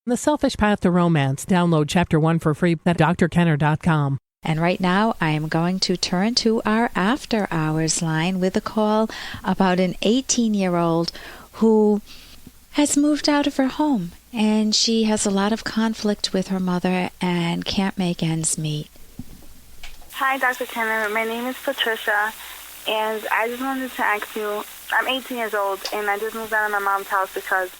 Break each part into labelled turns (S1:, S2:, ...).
S1: The Selfish Path to Romance. Download Chapter 1 for free at drkenner.com.
S2: And right now, I am going to turn to our After Hours line with a call about an 18-year-old who has moved out of her home. And she has a lot of conflict with her mother and can't make ends meet.
S3: Hi, Dr. Kenner. My name is Patricia, and I just wanted to ask you, I'm 18 years old, and I just moved out of my mom's house because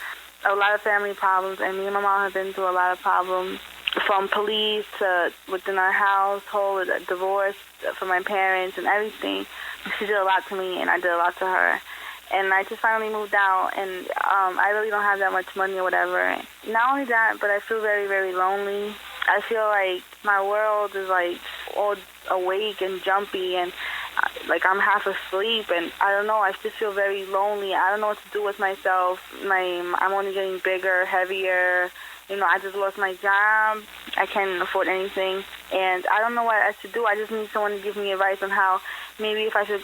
S3: a lot of family problems, and me and my mom have been through a lot of problems, from police to within our household, a divorce from my parents and everything. She did a lot to me, and I did a lot to her. And I just finally moved out, and I really don't have that much money or whatever. Not only that, but I feel very, very lonely. I feel like my world is like all awake and jumpy, and like I'm half asleep, and I don't know, I just feel very lonely. I don't know what to do with myself. I'm only getting bigger, heavier. You know, I just lost my job. I can't afford anything, and I don't know what I should do. I just need someone to give me advice on how, maybe if I should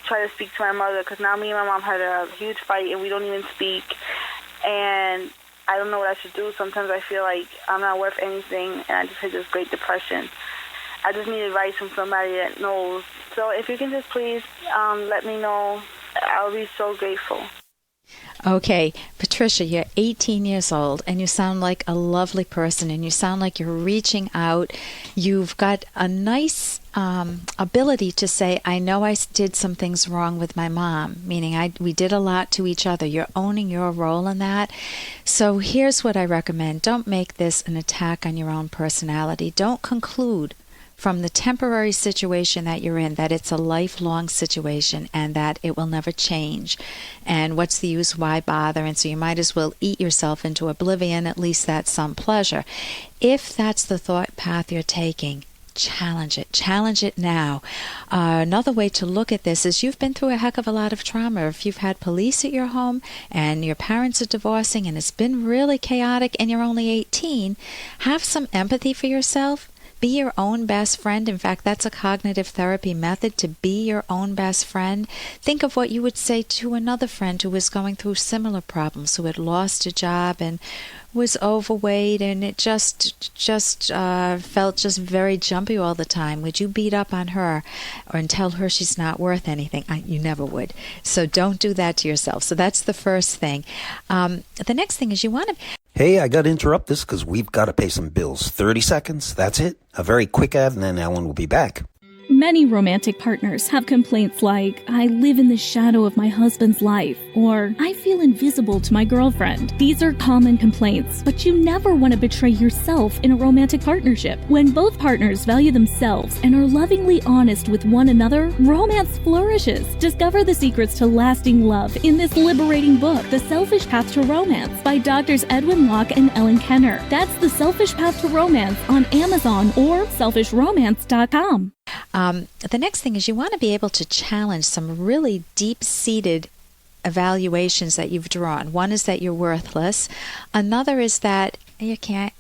S3: try to speak to my mother, because now me and my mom had a huge fight, and we don't even speak, and I don't know what I should do. Sometimes I feel like I'm not worth anything, and I just hit this great depression. I just need advice from somebody that knows. So if you can just please let me know, I'll be so grateful.
S2: Okay, Patricia, you're 18 years old, and you sound like a lovely person, and you sound like you're reaching out. You've got a nice ability to say, I know I did some things wrong with my mom, meaning we did a lot to each other. You're owning your role in that. So here's what I recommend. Don't make this an attack on your own personality. Don't conclude from the temporary situation that you're in that it's a lifelong situation and that it will never change. And what's the use? Why bother? And so you might as well eat yourself into oblivion. At least that's some pleasure. If that's the thought path you're taking, challenge it. Challenge it now. Another way to look at this is you've been through a heck of a lot of trauma. If you've had police at your home and your parents are divorcing and it's been really chaotic and you're only 18, have some empathy for yourself. Be your own best friend. In fact, that's a cognitive therapy method, to be your own best friend. Think of what you would say to another friend who was going through similar problems, who had lost a job and was overweight, and it just felt just very jumpy all the time. Would you beat up on her and tell her she's not worth anything? You never would. So don't do that to yourself. So that's the first thing. The next thing is you want to...
S4: Hey, I got to interrupt this because we've got to pay some bills. 30 seconds, that's it. A very quick ad, and then Ellen will be back.
S5: Many romantic partners have complaints like, I live in the shadow of my husband's life, or I feel invisible to my girlfriend. These are common complaints, but you never want to betray yourself in a romantic partnership. When both partners value themselves and are lovingly honest with one another, romance flourishes. Discover the secrets to lasting love in this liberating book, The Selfish Path to Romance, by Drs. Edwin Locke and Ellen Kenner. That's The Selfish Path to Romance on Amazon or selfishromance.com.
S2: The next thing is you want to be able to challenge some really deep-seated evaluations that you've drawn. One is that you're worthless. Another is that you can't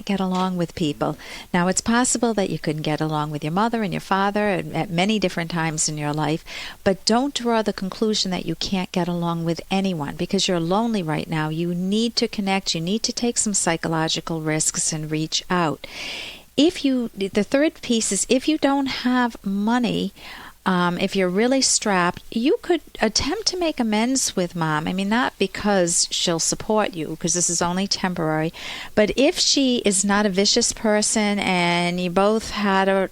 S2: get along with people. Now, it's possible that you couldn't get along with your mother and your father at many different times in your life, but don't draw the conclusion that you can't get along with anyone because you're lonely right now. You need to connect. You need to take some psychological risks and reach out. The third piece is if you don't have money, if you're really strapped, you could attempt to make amends with mom. I mean, not because she'll support you, because this is only temporary, but if she is not a vicious person and you both had a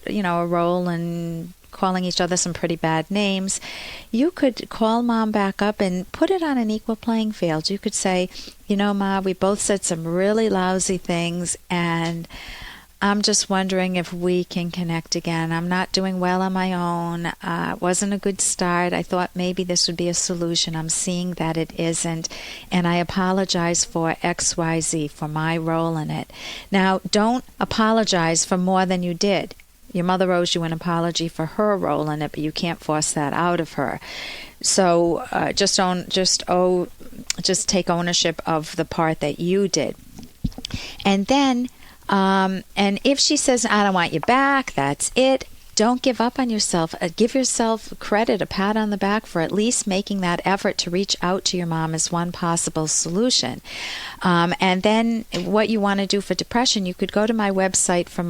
S2: role in calling each other some pretty bad names, you could call mom back up and put it on an equal playing field. You could say, Ma, we both said some really lousy things, and I'm just wondering if we can connect again. I'm not doing well on my own. It wasn't a good start. I thought maybe this would be a solution. I'm seeing that it isn't. And I apologize for XYZ, for my role in it. Now, don't apologize for more than you did. Your mother owes you an apology for her role in it, but you can't force that out of her. So just take ownership of the part that you did. And then... and if she says, I don't want you back, that's it, don't give up on yourself. Give yourself credit, a pat on the back for at least making that effort to reach out to your mom as one possible solution. And then what you want to do for depression, you could go to my website for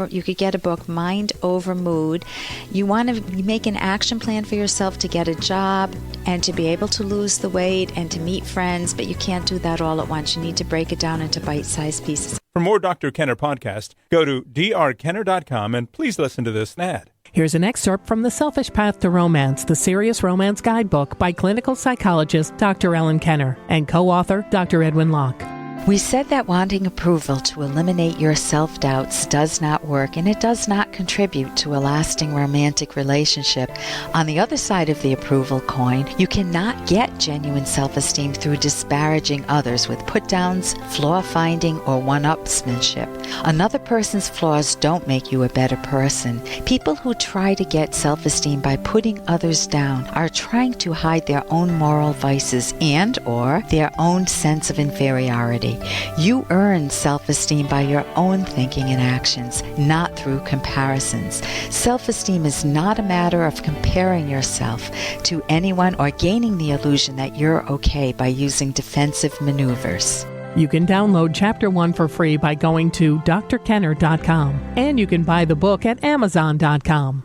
S2: you could get a book, Mind Over Mood. You want to make an action plan for yourself to get a job and to be able to lose the weight and to meet friends, but you can't do that all at once. You need to break it down into bite-sized pieces.
S6: For more Dr. Kenner podcast, go to drkenner.com and please listen to this ad.
S1: Here's an excerpt from The Selfish Path to Romance, the Serious Romance Guidebook by clinical psychologist Dr. Ellen Kenner and co-author Dr. Edwin Locke.
S2: We said that wanting approval to eliminate your self-doubts does not work, and it does not contribute to a lasting romantic relationship. On the other side of the approval coin, you cannot get genuine self-esteem through disparaging others with put-downs, flaw-finding, or one-upsmanship. Another person's flaws don't make you a better person. People who try to get self-esteem by putting others down are trying to hide their own moral vices and/or their own sense of inferiority. You earn self-esteem by your own thinking and actions, not through comparisons. Self-esteem is not a matter of comparing yourself to anyone or gaining the illusion that you're okay by using defensive maneuvers.
S1: You can download Chapter 1 for free by going to drkenner.com, and you can buy the book at amazon.com.